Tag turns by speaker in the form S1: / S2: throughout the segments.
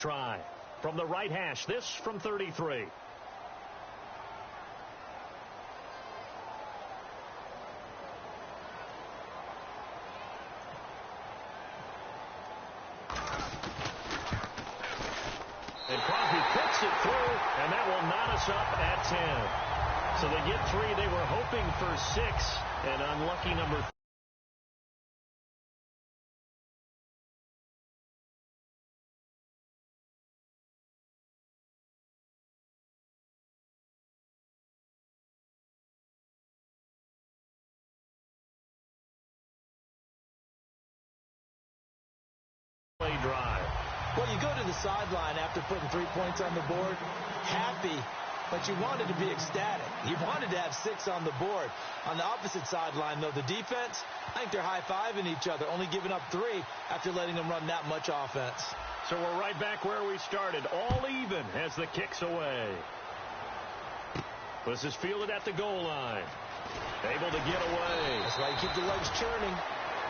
S1: Try from the right hash. This from 33. And Crosby puts it through, and that will knot us up at 10. So they get 3. They were hoping for 6, and unlucky number 3. Drive.
S2: Well, you go to the sideline after putting 3 points on the board, happy, but you wanted to be ecstatic. You wanted to have 6 on the board. On the opposite sideline, though, the defense, I think they're high-fiving each other, only giving up 3 after letting them run that much offense.
S1: So we're right back where we started, all even as the kick's away. This is fielded at the goal line. Able to get away.
S2: That's why you keep the legs churning.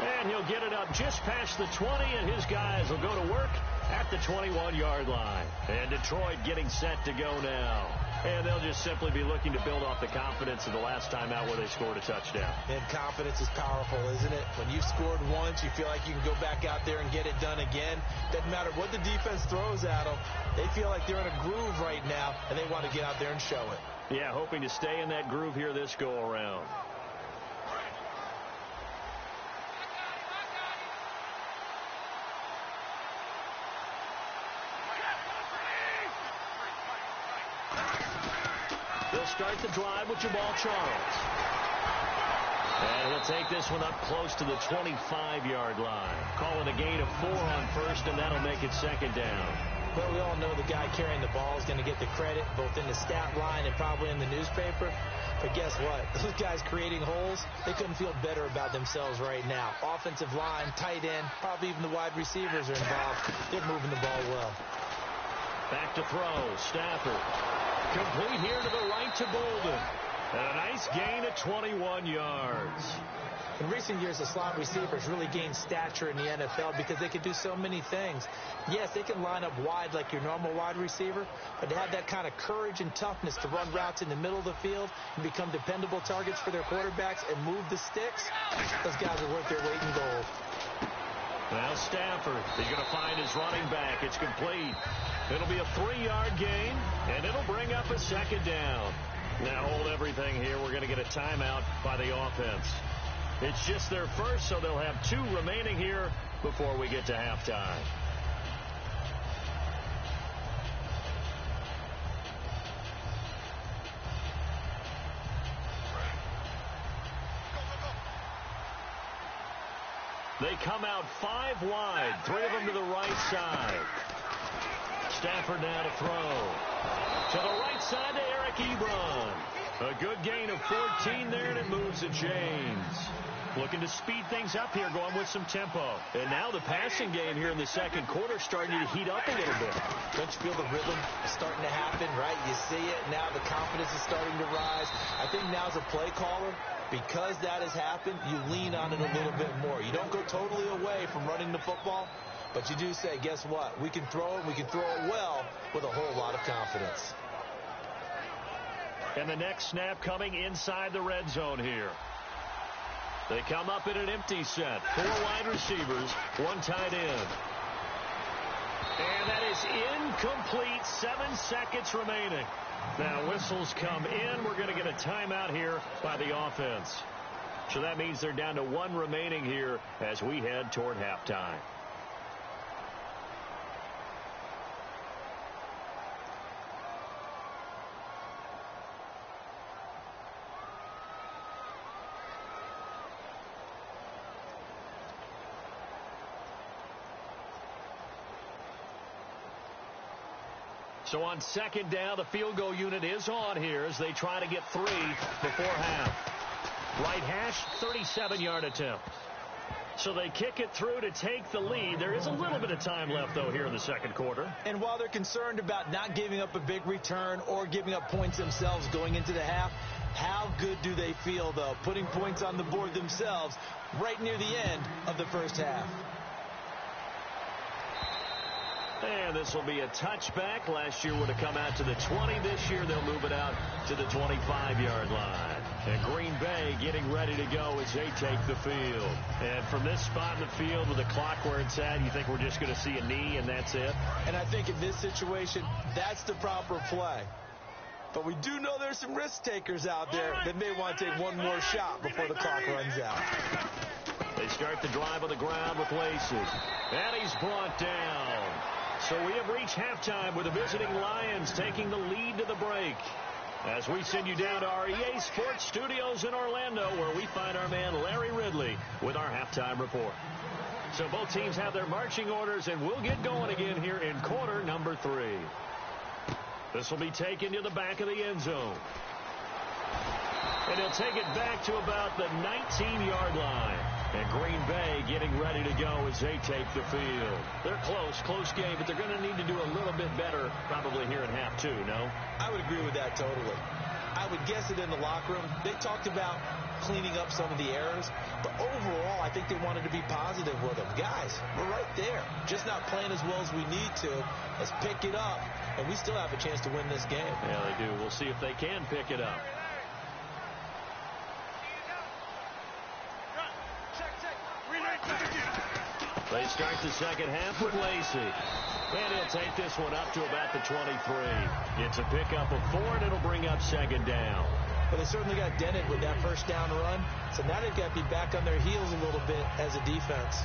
S1: And he'll get it up just past the 20, and his guys will go to work at the 21-yard line. And Detroit getting set to go now. And they'll just simply be looking to build off the confidence of the last time out where they scored a touchdown.
S2: And confidence is powerful, isn't it? When you've scored once, you feel like you can go back out there and get it done again. Doesn't matter what the defense throws at them. They feel like they're in a groove right now, and they want to get out there and show it.
S1: Yeah, hoping to stay in that groove here this go-around. They'll start the drive with Jamal Charles. And he'll take this one up close to the 25-yard line. Call it a gain of 4 on first, and that'll make it second down.
S2: Well, we all know the guy carrying the ball is going to get the credit, both in the stat line and probably in the newspaper. But guess what? Those guys creating holes, they couldn't feel better about themselves right now. Offensive line, tight end, probably even the wide receivers are involved. They're moving the ball well.
S1: Back to throw. Stafford. Complete here to the right to Bolden. And a nice gain of 21 yards.
S2: In recent years, the slot receivers really gained stature in the NFL because they can do so many things. Yes, they can line up wide like your normal wide receiver, but to have that kind of courage and toughness to run routes in the middle of the field and become dependable targets for their quarterbacks and move the sticks, those guys are worth their weight in gold.
S1: Now Stafford, he's going to find his running back. It's complete. It'll be a 3-yard gain, and it'll bring up a second down. Now hold everything here. We're going to get a timeout by the offense. It's just their first, so they'll have 2 remaining here before we get to halftime. They come out 5 wide, 3 of them to the right side. Stafford now to throw. To the right side to Eric Ebron. A good gain of 14 there, and it moves the chains. Looking to speed things up here, going with some tempo. And now the passing game here in the second quarter starting to heat up a little bit.
S2: Don't you feel the rhythm starting to happen, right? You see it. Now the confidence is starting to rise. I think now as a play caller, because that has happened, you lean on it a little bit more. You don't go totally away from running the football, but you do say, guess what? We can throw it. We can throw it well with a whole lot of confidence.
S1: And the next snap coming inside the red zone here. They come up in an empty set. 4 wide receivers, 1 tight end. And that is incomplete. 7 seconds remaining. Now whistles come in. We're going to get a timeout here by the offense. So that means they're down to 1 remaining here as we head toward halftime. So on second down, the field goal unit is on here as they try to get 3 before half. Right hash, 37-yard attempt. So they kick it through to take the lead. There is a little bit of time left, though, here in the second quarter.
S2: And while they're concerned about not giving up a big return or giving up points themselves going into the half, how good do they feel, though, putting points on the board themselves right near the end of the first half?
S1: And this will be a touchback. Last year would have come out to the 20. This year they'll move it out to the 25-yard line. And Green Bay getting ready to go as they take the field. And from this spot in the field with the clock where it's at, you think we're just going to see a knee and that's it?
S2: And I think in this situation, that's the proper play. But we do know there's some risk takers out there that may want to take one more shot before the clock runs out.
S1: They start the drive on the ground with Lacey. And he's brought down. So we have reached halftime with the visiting Lions taking the lead to the break. As we send you down to our EA Sports Studios in Orlando, where we find our man Larry Ridley with our halftime report. So both teams have their marching orders, and we'll get going again here in quarter number 3. This will be taken to the back of the end zone. And he'll take it back to about the 19-yard line. And Green Bay getting ready to go as they take the field. They're close game, but they're going to need to do a little bit better probably here in half 2, no?
S2: I would agree with that totally. I would guess it in the locker room. They talked about cleaning up some of the errors, but overall, I think they wanted to be positive with them. Guys, we're right there. Just not playing as well as we need to. Let's pick it up, and we still have a chance to win this game.
S1: Yeah, they do. We'll see if they can pick it up. They start the second half with Lacey. And he'll take this one up to about the 23. It's a pickup of 4, and it'll bring up second down.
S2: Well, they certainly got dented with that first down run. So now they've got to be back on their heels a little bit as a defense.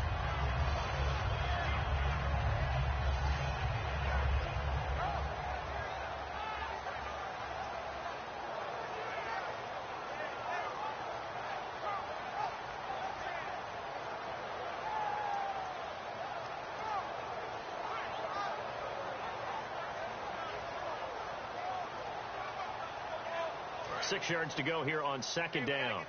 S1: Six yards to go here on second down.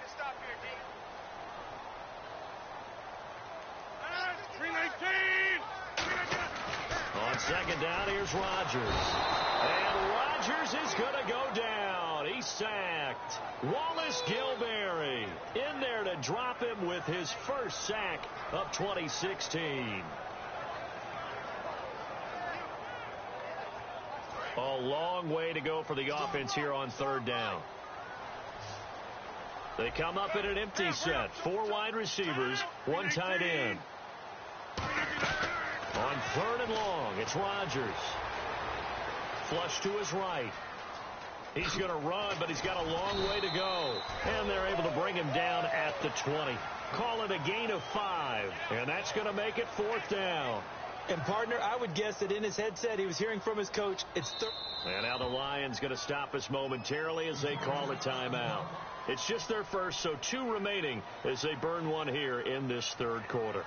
S1: On second down, here's Rodgers. And Rodgers is going to go down. He's sacked. Wallace Gilberry in there to drop him with his first sack of 2016. A long way to go for the offense here on third down. They come up in an empty set. 4 wide receivers, 1 tight end. On third and long, it's Rodgers. Flush to his right. He's going to run, but he's got a long way to go. And they're able to bring him down at the 20. Call it a gain of 5. And that's going to make it 4th down.
S2: And, partner, I would guess that in his headset he was hearing from his coach. It's
S1: and now the Lions going to stop us momentarily as they call a timeout. It's just their first, so 2 remaining as they burn 1 here in this third quarter.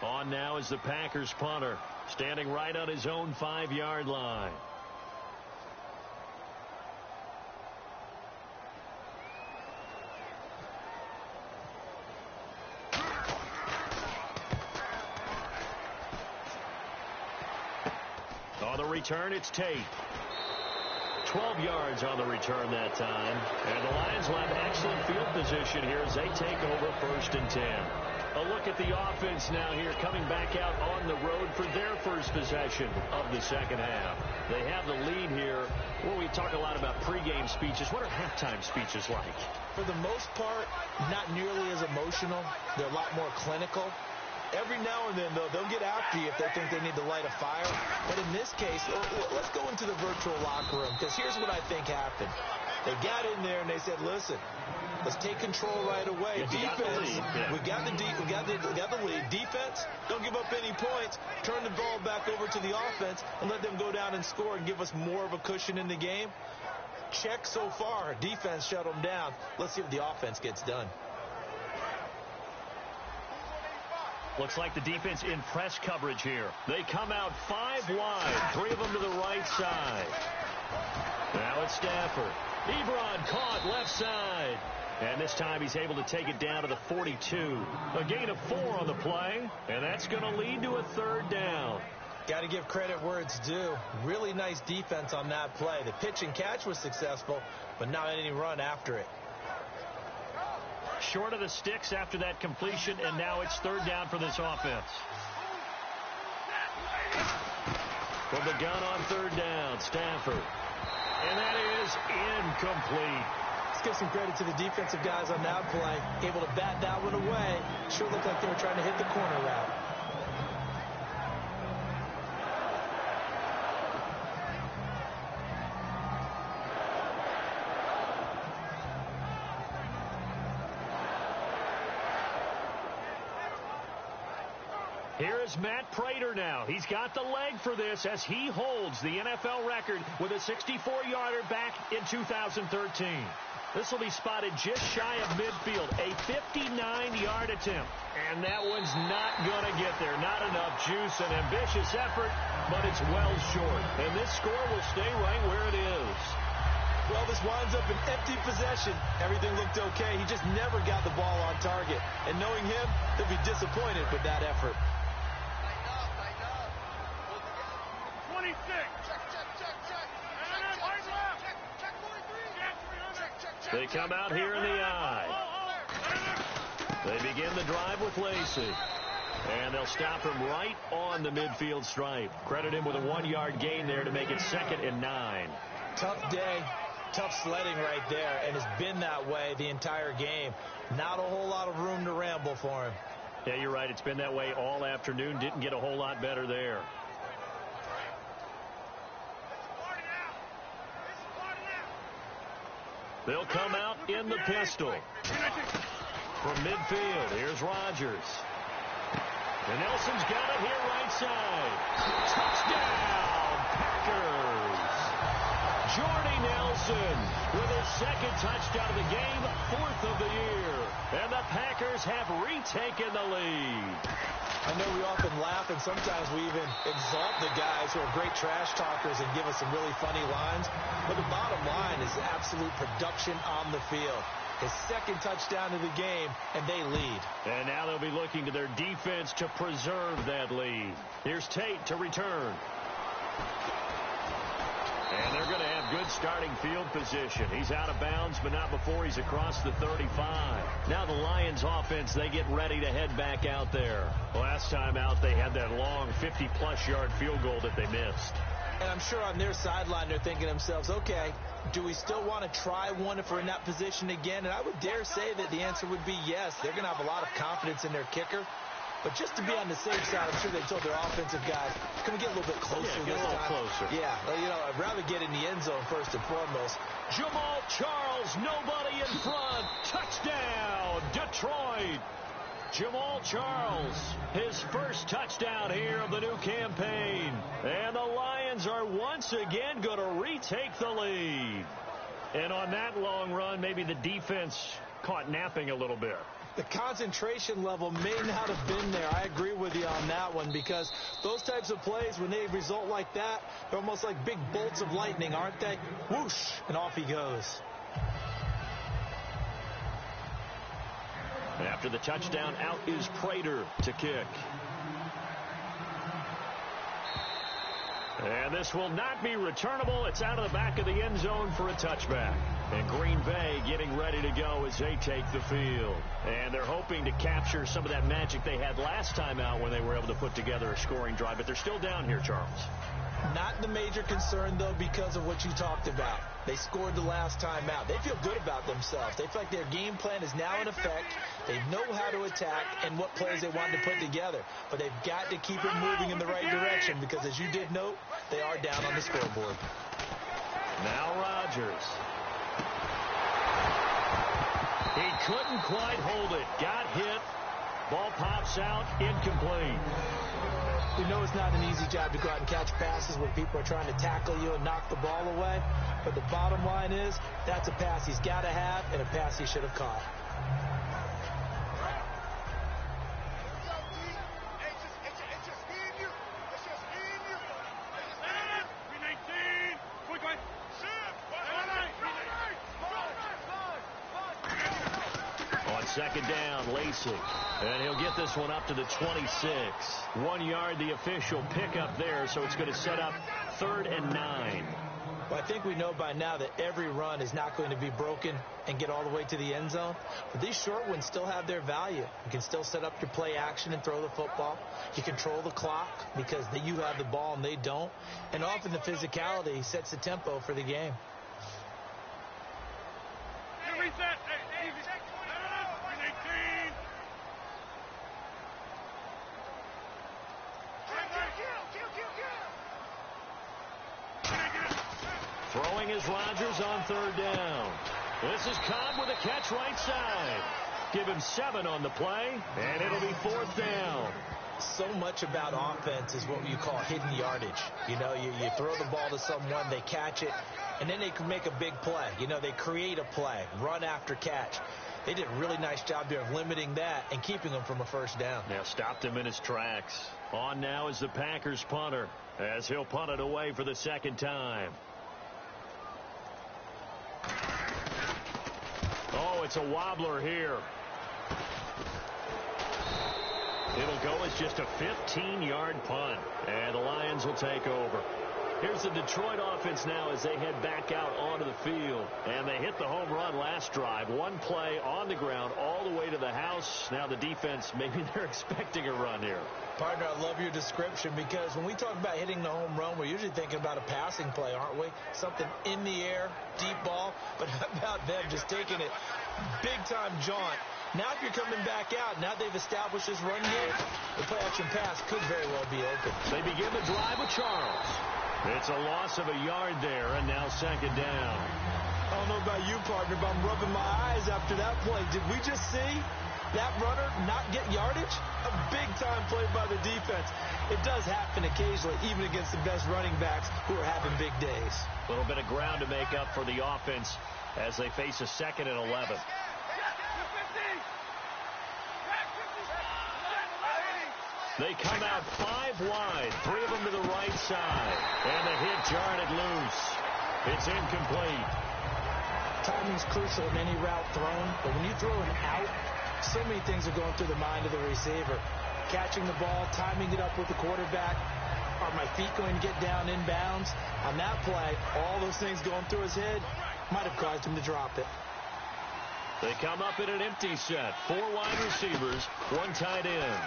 S1: On now is the Packers punter, standing right on his own 5-yard line. On the return, it's Tate. 12 yards on the return that time. And the Lions will have excellent field position here as they take over 1st and 10. A look at the offense now here, coming back out on the road for their first possession of the second half. They have the lead here. Where we talk a lot about pregame speeches. What are halftime speeches like?
S2: For the most part, not nearly as emotional. They're a lot more clinical. Every now and then, though, they'll get after you if they think they need to light a fire. But in this case, let's go into the virtual locker room, because here's what I think happened. They got in there and they said, listen, let's take control right away. Defense, we got the lead. Defense, don't give up any points. Turn the ball back over to the offense and let them go down and score and give us more of a cushion in the game. Check so far. Defense shut them down. Let's see if the offense gets done.
S1: Looks like the defense in press coverage here. They come out 5 wide, 3 of them to the right side. Now it's Stafford. Ebron caught left side. And this time he's able to take it down to the 42. A gain of 4 on the play, and that's going to lead to a 3rd down.
S2: Got to give credit where it's due. Really nice defense on that play. The pitch and catch was successful, but not any run after it.
S1: Short of the sticks after that completion, and now it's 3rd down for this offense. From the gun on third down, Stafford. And that is incomplete.
S2: Let's give some credit to the defensive guys on that play. Able to bat that one away. Sure looked like they were trying to hit the corner route.
S1: Here is Matt Prater now. He's got the leg for this as he holds the NFL record with a 64-yarder back in 2013. This will be spotted just shy of midfield, a 59-yard attempt. And that one's not going to get there. Not enough juice, an ambitious effort, but it's well short. And this score will stay right where it is.
S2: Well, this winds up an empty possession. Everything looked okay. He just never got the ball on target. And knowing him, he'll be disappointed with that effort.
S3: 26.
S1: They come out here in the I. They begin the drive with Lacey. And they'll stop him right on the midfield stripe. Credit him with a 1-yard gain there to make it 2nd and 9.
S2: Tough day, tough sledding right there, and it's been that way the entire game. Not a whole lot of room to ramble for him.
S1: Yeah, you're right. It's been that way all afternoon. Didn't get a whole lot better there. They'll come out in the pistol. From midfield, here's Rodgers. And Nelson's got it here right side. Touchdown, Packers. Jordy Nelson with his 2nd touchdown of the game, 4th of the year. And the Packers have retaken the lead.
S2: I know we often laugh, and sometimes we even exalt the guys who are great trash talkers and give us some really funny lines. But the bottom line is absolute production on the field. His 2nd touchdown of the game, and they lead.
S1: And now they'll be looking to their defense to preserve that lead. Here's Tate to return. And they're going to have good starting field position. He's out of bounds, but not before he's across the 35. Now the Lions offense, they get ready to head back out there. Last time out, they had that long 50-plus yard field goal that they missed.
S2: And I'm sure on their sideline, they're thinking to themselves, okay, do we still want to try one if we're in that position again? And I would dare say that the answer would be yes. They're going to have a lot of confidence in their kicker. But just to be on the safe side, I'm sure they told their offensive guys, can we get a little bit closer
S1: this time? Yeah, get a little closer.
S2: Yeah, well, you know, I'd rather get in the end zone first and foremost.
S1: Jamal Charles, nobody in front. Touchdown, Detroit. Jamal Charles, his first touchdown here of the new campaign. And the Lions are once again going to retake the lead. And on that long run, maybe the defense caught napping a little bit.
S2: The concentration level may not have been there. I agree with you on that one, because those types of plays, when they result like that, they're almost like big bolts of lightning, aren't they? Whoosh, and off he goes.
S1: After the touchdown, out is Prater to kick. And this will not be returnable. It's out of the back of the end zone for a touchback. And Green Bay getting ready to go as they take the field. And they're hoping to capture some of that magic they had last time out when they were able to put together a scoring drive. But they're still down here, Charles.
S2: Not the major concern, though, because of what you talked about. They scored the last time out. They feel good about themselves. They feel like their game plan is now in effect. They know how to attack and what plays they want to put together. But they've got to keep it moving in the right direction because, as you did note, they are down on the scoreboard.
S1: Now Rodgers. He couldn't quite hold it. Got hit. Ball pops out. Incomplete.
S2: We know it's not an easy job to go out and catch passes when people are trying to tackle you and knock the ball away. But the bottom line is, that's a pass he's got to have and a pass he should have caught.
S1: Second down, Lacey. And he'll get this one up to the 26. 1 yard, the official pickup there, so it's going to set up 3rd and 9.
S2: Well, I think we know by now that every run is not going to be broken and get all the way to the end zone. But these short ones still have their value. You can still set up your play action and throw the football. You control the clock because you have the ball and they don't. And often the physicality sets the tempo for the game.
S3: Reset. Hey, easy. 18.
S1: Throwing is Rodgers on 3rd down. This is Cobb with a catch right side. Give him 7 on the play, and it'll be 4th down.
S2: So much about offense is what you call hidden yardage. You know, you throw the ball to someone, they catch it, and then they can make a big play. You know, they create a play, run after catch. They did a really nice job there of limiting that and keeping them from a 1st down.
S1: Yeah, stopped him in his tracks. On now is the Packers punter as he'll punt it away for the 2nd time. Oh, it's a wobbler here. It'll go as just a 15-yard punt, and the Lions will take over. Here's the Detroit offense now as they head back out onto the field. And they hit the home run last drive. One play on the ground all the way to the house. Now the defense, maybe they're expecting a run here.
S2: Partner, I love your description because when we talk about hitting the home run, we're usually thinking about a passing play, aren't we? Something in the air, deep ball. But how about them just taking it big-time jaunt? Now if you're coming back out, now they've established this run game, the play-action pass could very well be open.
S1: They begin the drive with Charles. It's a loss of a yard there, and now 2nd down.
S2: I don't know about you, partner, but I'm rubbing my eyes after that play. Did we just see that runner not get yardage? A big-time play by the defense. It does happen occasionally, even against the best running backs who are having big days.
S1: A little bit of ground to make up for the offense as they face a 2nd and 11. They come out 5 wide, 3 of them to the right side. And the hit jarred it loose. It's incomplete.
S2: Timing's crucial in any route thrown, but when you throw an out, so many things are going through the mind of the receiver. Catching the ball, timing it up with the quarterback. Are my feet going to get down in bounds? On that play, all those things going through his head might have caused him to drop it.
S1: They come up in an empty set. 4 wide receivers, 1 tight end.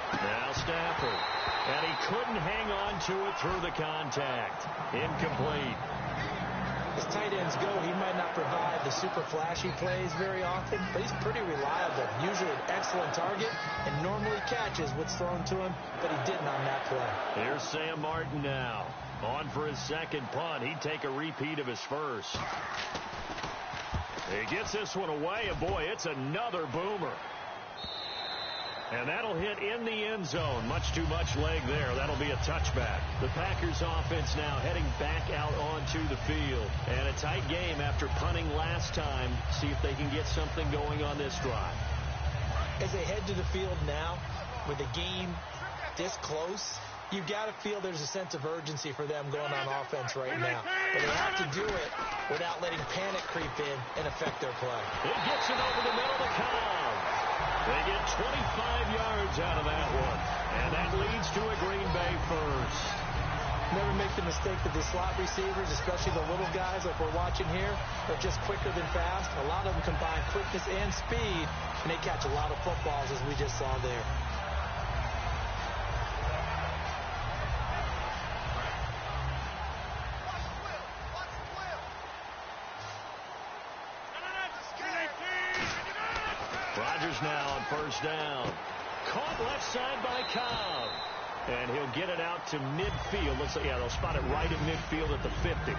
S1: Now Stafford. And he couldn't hang on to it through the contact. Incomplete.
S2: As tight ends go, he might not provide the super flashy plays very often, but he's pretty reliable. Usually an excellent target and normally catches what's thrown to him, but he didn't on that play.
S1: Here's Sam Martin now. On for his 2nd punt. He'd take a repeat of his 1st. He gets this one away, and boy, it's another boomer. And that'll hit in the end zone. Much too much leg there. That'll be a touchback. The Packers offense now heading back out onto the field. And a tight game after punting last time. See if they can get something going on this drive.
S2: As they head to the field now, with the game this close, you've got to feel there's a sense of urgency for them going on offense right now. But they have to do it without letting panic creep in and affect their play.
S1: It gets it over the middle to Cobb. They get 25 yards out of that one. And that leads to a Green Bay 1st.
S2: Never make the mistake that the slot receivers, especially the little guys like we're watching here, are just quicker than fast. A lot of them combine quickness and speed, and they catch a lot of footballs, as we just saw there.
S1: Rodgers now on 1st down. Caught left side by Cobb. And he'll get it out to midfield. Looks like, yeah, they'll spot it right at midfield at the 50.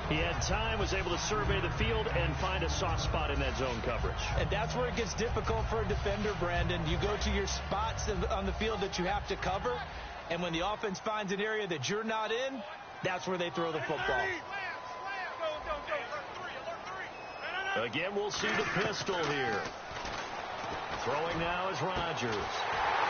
S1: He had time, was able to survey the field and find a soft spot in that zone coverage.
S2: And that's where it gets difficult for a defender, Brandon. You go to your spots on the field that you have to cover, and when the offense finds an area that you're not in, that's where they throw the football.
S1: Again, we'll see the pistol here. Throwing now is Rodgers.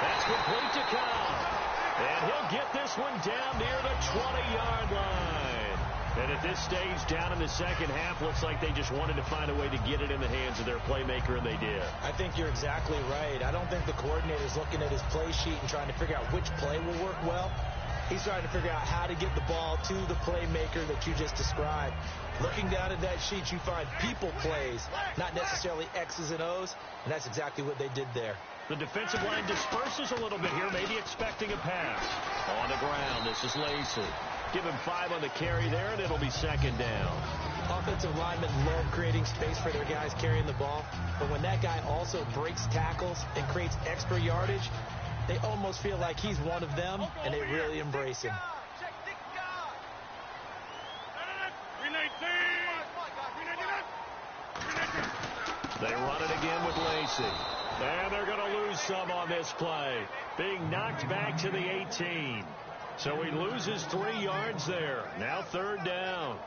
S1: That's complete to Cobb. And he'll get this one down near the 20-yard line. And at this stage, down in the 2nd half, looks like they just wanted to find a way to get it in the hands of their playmaker, and they did.
S2: I think you're exactly right. I don't think the coordinator's looking at his play sheet and trying to figure out which play will work well. He's trying to figure out how to get the ball to the playmaker that you just described. Looking down at that sheet, you find people plays, not necessarily X's and O's, and that's exactly what they did there.
S1: The defensive line disperses a little bit here, maybe expecting a pass. On the ground, this is Lacey. Give him 5 on the carry there, and it'll be second down.
S2: Offensive linemen love creating space for their guys carrying the ball, but when that guy also breaks tackles and creates extra yardage, they almost feel like he's one of them, and they really embrace him.
S1: They run it again with Lacey. And they're going to lose some on this play. Being knocked back to the 18. So he loses 3 yards there. Now third down.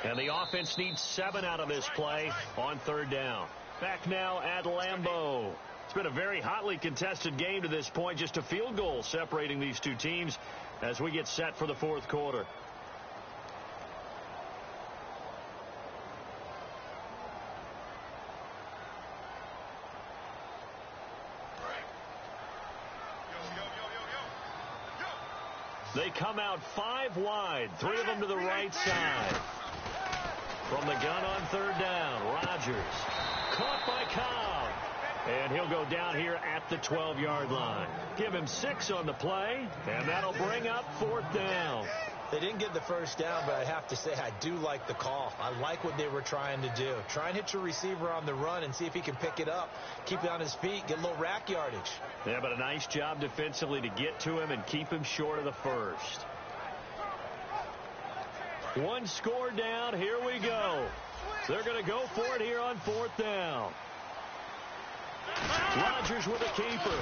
S1: And the offense needs 7 out of this play on third down. Back now at Lambeau. It's been a very hotly contested game to this point. Just a field goal separating these two teams as we get set for the fourth quarter. They come out 5 wide, 3 of them to the right side. From the gun on third down, Rodgers caught by Cobb. And he'll go down here at the 12-yard line. Give him 6 on the play, and that'll bring up fourth down.
S2: They didn't get the first down, but I have to say I do like the call. I like what they were trying to do. Try and hit your receiver on the run and see if he can pick it up, keep it on his feet, get a little rack yardage.
S1: Yeah, but a nice job defensively to get to him and keep him short of the first. 1 score down. Here we go. They're going to go for it here on fourth down. Rodgers with a keeper.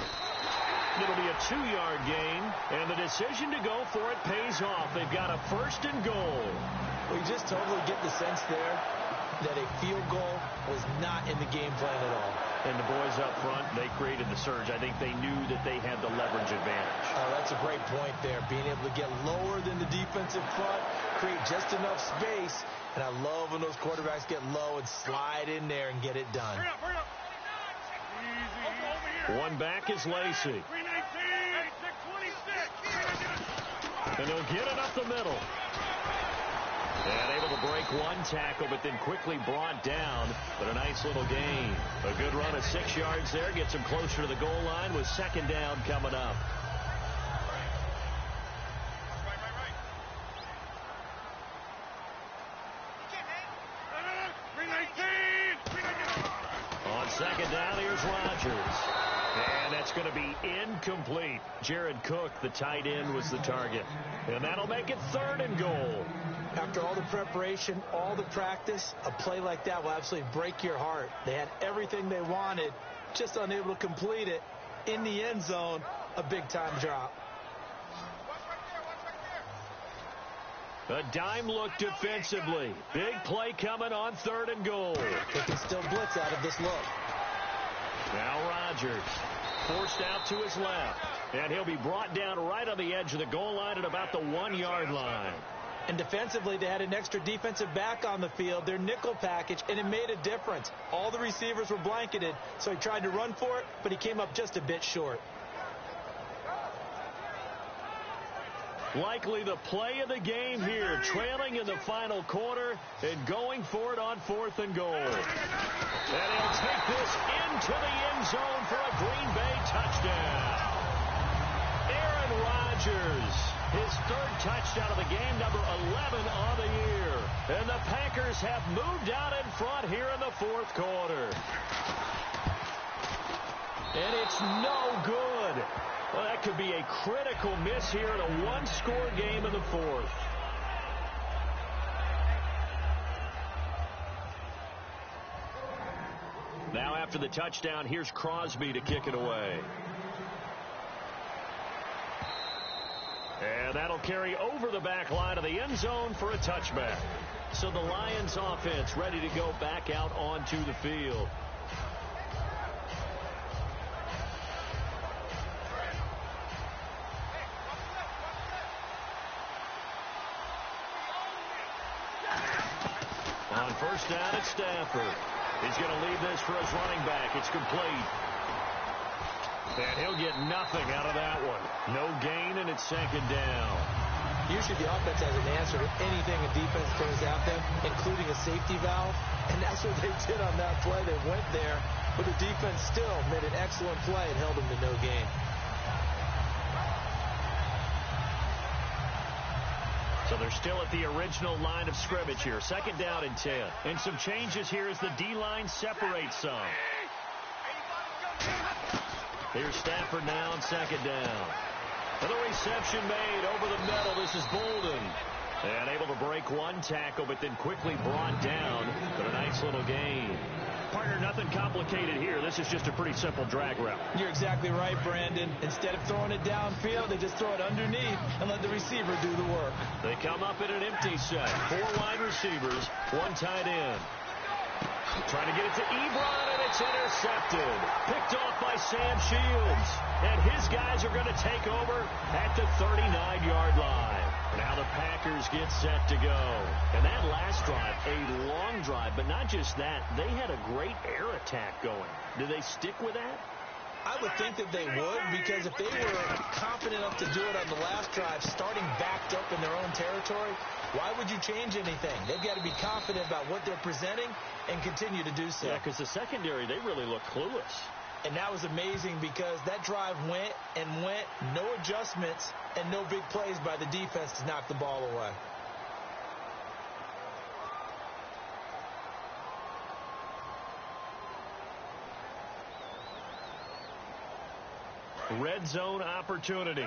S1: It'll be a 2-yard gain, and the decision to go for it pays off. They've got a first and goal.
S2: We just totally get the sense there that a field goal was not in the game plan at all.
S1: And the boys up front, they created the surge. I think they knew that they had the leverage advantage.
S2: Oh, that's a great point there. Being able to get lower than the defensive front, create just enough space. And I love when those quarterbacks get low and slide in there and get it done.
S3: Hurry up, hurry up.
S1: One back is Lacey.
S3: 319, 26.
S1: And he'll get it up the middle. And able to break 1 tackle, but then quickly brought down. But a nice little gain. A good run of 6 yards there. Gets him closer to the goal line with second down coming up. On second down, here's Rodgers. And that's going to be incomplete. Jared Cook, the tight end, was the target. And that'll make it third and goal.
S2: After all the preparation, all the practice, a play like that will absolutely break your heart. They had everything they wanted, just unable to complete it. In the end zone, a big-time drop.
S1: A dime look defensively. Big play coming on third and goal.
S2: They can still blitz out of this look.
S1: Now Rodgers forced out to his left. And he'll be brought down right on the edge of the goal line at about the 1-yard line.
S2: And defensively, they had an extra defensive back on the field, their nickel package, and it made a difference. All the receivers were blanketed, so he tried to run for it, but he came up just a bit short.
S1: Likely the play of the game here, trailing in the final quarter and going for it on fourth and goal. And he'll take this into the end zone for a Green Bay touchdown. Aaron Rodgers, his 3rd touchdown of the game, number 11 on the year. And the Packers have moved out in front here in the fourth quarter. And it's no good. Well, that could be a critical miss here in a 1-score game in the fourth. Now after the touchdown, here's Crosby to kick it away. And that'll carry over the back line of the end zone for a touchback. So the Lions offense ready to go back out onto the field. On first down, it's Stafford. He's going to lead this for his running back. It's complete. And he'll get nothing out of that one. No gain, and it's second down.
S2: Usually the offense has an answer to anything a defense throws at them, including a safety valve. And that's what they did on that play. They went there, but the defense still made an excellent play and held them to no gain.
S1: So they're still at the original line of scrimmage here. Second down and 10. And some changes here as the D-line separates some. Here's Stafford now on second down. And the reception made over the middle. This is Bolden. And able to break one tackle, but then quickly brought down. But a nice little gain. Partner, nothing complicated here. This is just a pretty simple drag route.
S2: You're exactly right, Brandon. Instead of throwing it downfield, they just throw it underneath and let the receiver do the work.
S1: They come up in an empty set. 4 wide receivers, 1 tight end. Trying to get it to Ebron, and it's intercepted. Picked off by Sam Shields. And his guys are going to take over at the 39-yard line. Now the Packers get set to go. And that last drive, a long drive, but not just that. They had a great air attack going. Do they stick with that?
S2: I would think that they would, because if they were confident enough to do it on the last drive, starting backed up in their own territory, why would you change anything? They've got to be confident about what they're presenting and continue to do so.
S1: Yeah, because the secondary, they really look clueless.
S2: And that was amazing because that drive went and went, no adjustments, and no big plays by the defense to knock the ball away.
S1: Red zone opportunity.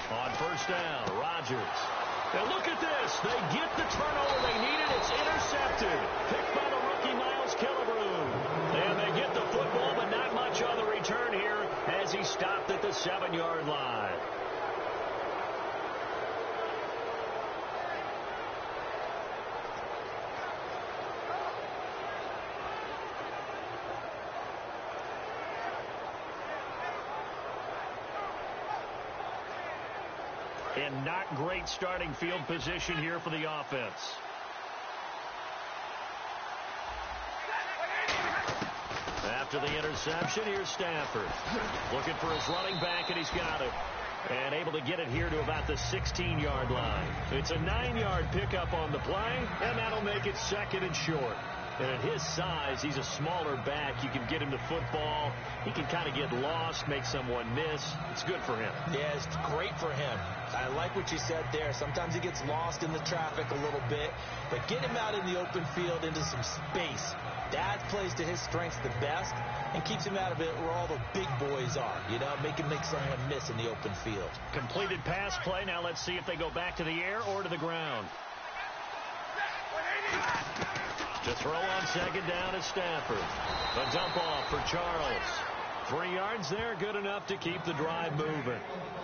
S1: On first down, Rodgers. And look at this. They get the turnover they needed. It's intercepted. Picked by the rookie Miles Killebrew. And they get the football, but not much on the return here as he stopped at the 7-yard line. And not great starting field position here for the offense. After the interception, here's Stafford. Looking for his running back, and he's got it. And able to get it here to about the 16-yard line. It's a 9-yard pickup on the play, and that'll make it second and short. And at his size, he's a smaller back. You can get him the football. He can kind of get lost, make someone miss. It's good for him.
S2: Yeah, it's great for him. I like what you said there. Sometimes he gets lost in the traffic a little bit, but get him out in the open field into some space. That plays to his strengths the best and keeps him out of it where all the big boys are. You know, make someone miss in the open field.
S1: Completed pass play. Now let's see if they go back to the air or to the ground. To throw on second down is Stafford. A dump off for Charles. 3 yards there, good enough to keep the drive moving.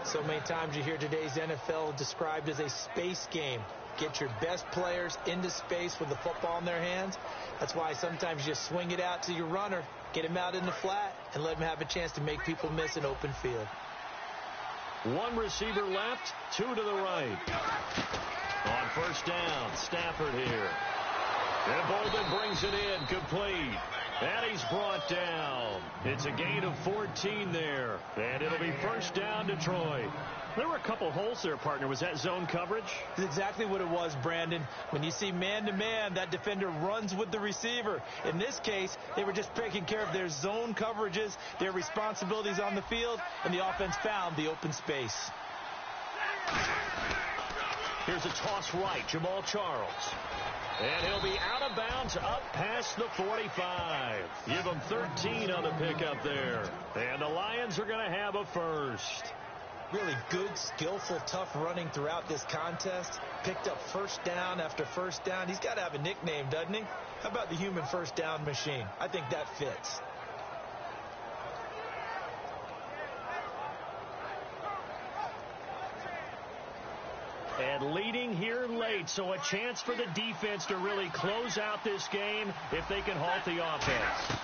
S2: So many times you hear today's NFL described as a space game. Get your best players into space with the football in their hands. That's why sometimes you swing it out to your runner, get him out in the flat, and let him have a chance to make people miss an open field.
S1: 1 receiver left, 2 to the right. On first down, Stafford here. And Bolden brings it in, complete. And he's brought down. It's a gain of 14 there. And it'll be first down, Detroit. There were a couple holes there, partner. Was that zone coverage?
S2: That's exactly what it was, Brandon. When you see man-to-man, that defender runs with the receiver. In this case, they were just taking care of their zone coverages, their responsibilities on the field, and the offense found the open space.
S1: Here's a toss right, Jamal Charles. And he'll be out of bounds up past the 45. Give him 13 on the pickup there. And the Lions are going to have a first.
S2: Really good, skillful, tough running throughout this contest. Picked up first down after first down. He's got to have a nickname, doesn't he? How about the human first down machine? I think that fits.
S1: And leading here late, so a chance for the defense to really close out this game if they can halt the offense.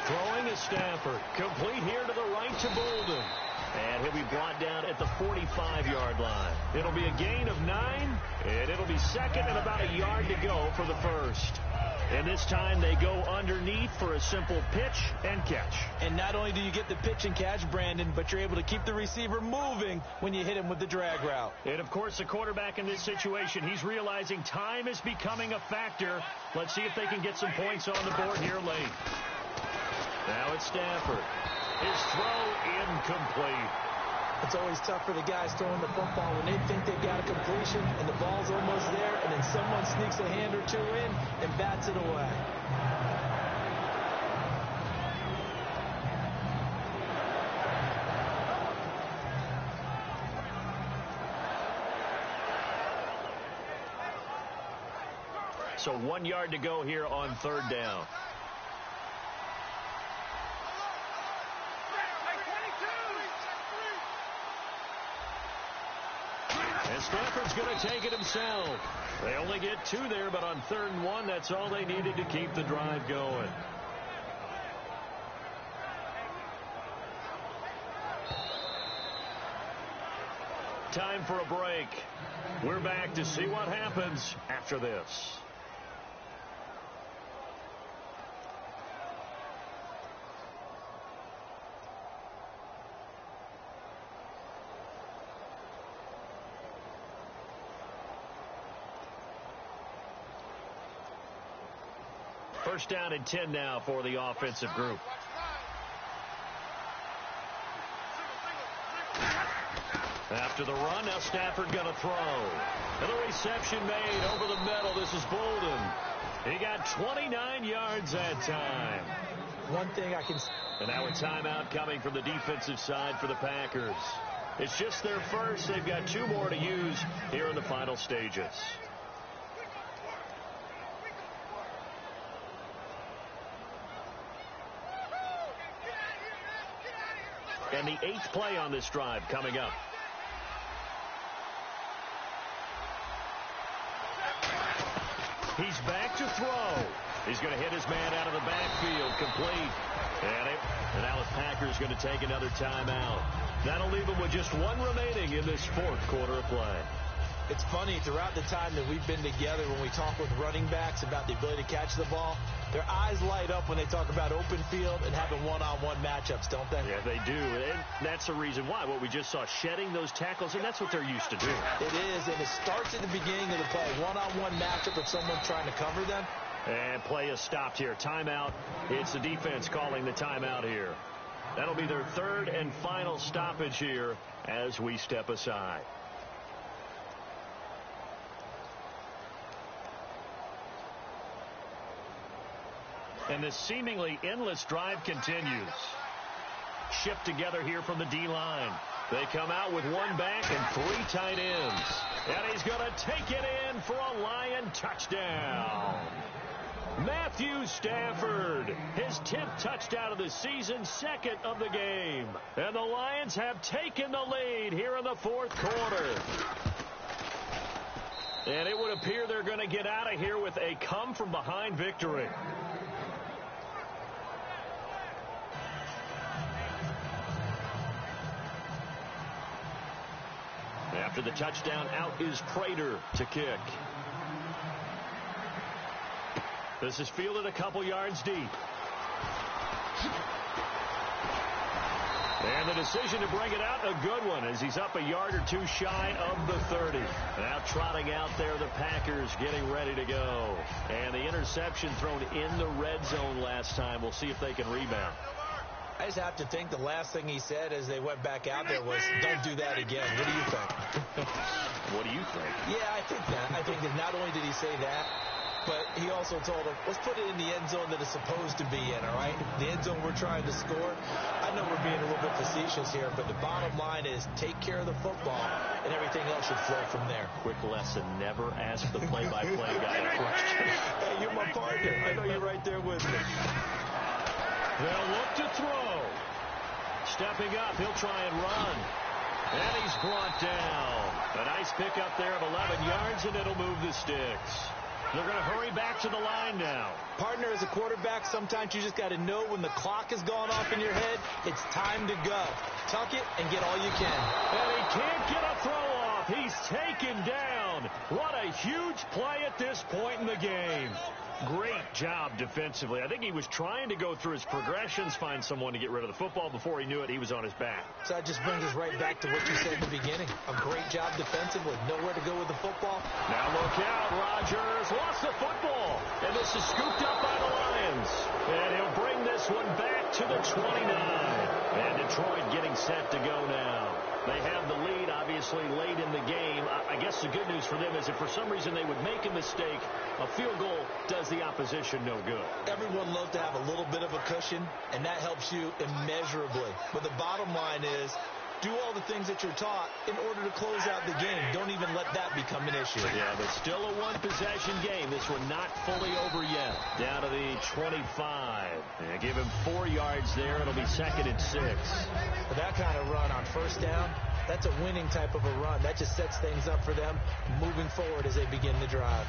S1: Throwing is Stafford. Complete here to the right to Bolden. And he'll be brought down at the 45-yard line. It'll be a gain of 9, and it'll be second and about a yard to go for the first. And this time they go underneath for a simple pitch and catch.
S2: And not only do you get the pitch and catch, Brandon, but you're able to keep the receiver moving when you hit him with the drag route.
S1: And, of course, the quarterback in this situation, he's realizing time is becoming a factor. Let's see if they can get some points on the board here late. Now it's Stafford. His throw incomplete.
S2: It's always tough for the guys throwing the football when they think they've got a completion and the ball's almost there, and then someone sneaks a hand or two in and bats it away.
S1: So 1 yard to go here on third down. And Stafford's going to take it himself. They only get 2 there, but on 3rd and 1, that's all they needed to keep the drive going. Time for a break. We're back to see what happens after this. First down and 10 now for the offensive group. After the run, now Stafford going to throw. And the reception made over the middle. This is Bolden. He got 29 yards that time.
S2: One thing I can...
S1: And now a timeout coming from the defensive side for the Packers. It's just their first. They've got 2 more to use here in the final stages. And the 8th play on this drive coming up. He's back to throw. He's going to hit his man out of the backfield, complete. And now the Packers going to take another timeout. That'll leave them with just 1 remaining in this 4th quarter of play.
S2: It's funny, throughout the time that we've been together, when we talk with running backs about the ability to catch the ball, their eyes light up when they talk about open field and having one-on-one matchups, don't they?
S1: Yeah, they do. And that's the reason why. What we just saw, shedding those tackles, and that's what they're used to doing.
S2: It is, and it starts at the beginning of the play. One-on-one matchup with someone trying to cover them.
S1: And play is stopped here. Timeout. It's the defense calling the timeout here. That'll be their 3rd and final stoppage here as we step aside. And this seemingly endless drive continues. Shipped together here from the D-line. They come out with 1 back and 3 tight ends. And he's going to take it in for a Lion touchdown. Matthew Stafford, his 10th touchdown of the season, 2nd of the game. And the Lions have taken the lead here in the 4th quarter. And it would appear they're going to get out of here with a come-from-behind victory. After the touchdown, out is Prater to kick. This is fielded a couple yards deep. And the decision to bring it out, a good one, as he's up a yard or 2 shy of the 30. Now trotting out there, the Packers getting ready to go. And the interception thrown in the red zone last time. We'll see if they can rebound.
S2: I just have to think the last thing he said as they went back out there was, don't do that again. What do you think?
S1: What do you think?
S2: Yeah, I think that. I think that not only did he say that, but he also told him, let's put it in the end zone that it's supposed to be in, all right? The end zone we're trying to score. I know we're being a little bit facetious here, but the bottom line is take care of the football, and everything else should flow from there.
S1: Quick lesson, never ask the play-by-play guy a question.
S2: Hey, you're my partner. I know you're right there with me.
S1: They'll look to throw. Stepping up, he'll try and run. And he's brought down. A nice pickup there of 11 yards, and it'll move the sticks. They're going to hurry back to the line now.
S2: Partner, as a quarterback, sometimes you just got to know when the clock has gone off in your head, it's time to go. Tuck it and get all you can.
S1: And he can't get a throw off. He's taken down. What a huge play at this point in the game. Great job defensively. I think he was trying to go through his progressions, find someone to get rid of the football. Before he knew it, he was on his back.
S2: So that just brings us right back to what you said in the beginning. A great job defensively. Nowhere to go with the football.
S1: Now look out. Rodgers lost the football. And this is scooped up by the Lions. And he'll bring this one back to the 29. And Detroit getting set to go now. They have the lead, obviously, late in the game. I guess the good news for them is if for some reason they would make a mistake, a field goal does the opposition no good.
S2: Everyone loves to have a little bit of a cushion, and that helps you immeasurably. But the bottom line is, do all the things that you're taught in order to close out the game. Don't even let that become an issue.
S1: Yeah, but still a one-possession game. This one not fully over yet. Down to the 25. Yeah, give him 4 yards there. It'll be 2nd and 6.
S2: With that kind of run on first down, that's a winning type of a run. That just sets things up for them moving forward as they begin the drive.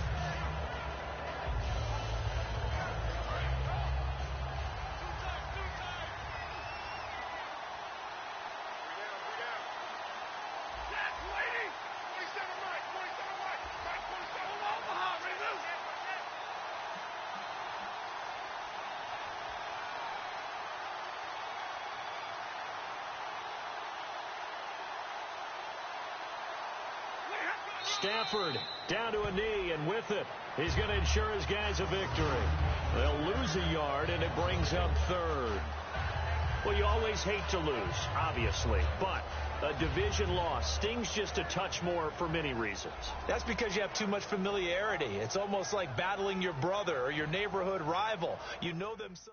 S1: Stafford down to a knee, and with it, he's going to ensure his guys a victory. They'll lose a yard, and it brings up 3rd. Well, you always hate to lose, obviously, but a division loss stings just a touch more for many reasons.
S2: That's because you have too much familiarity. It's almost like battling your brother or your neighborhood rival. You know them so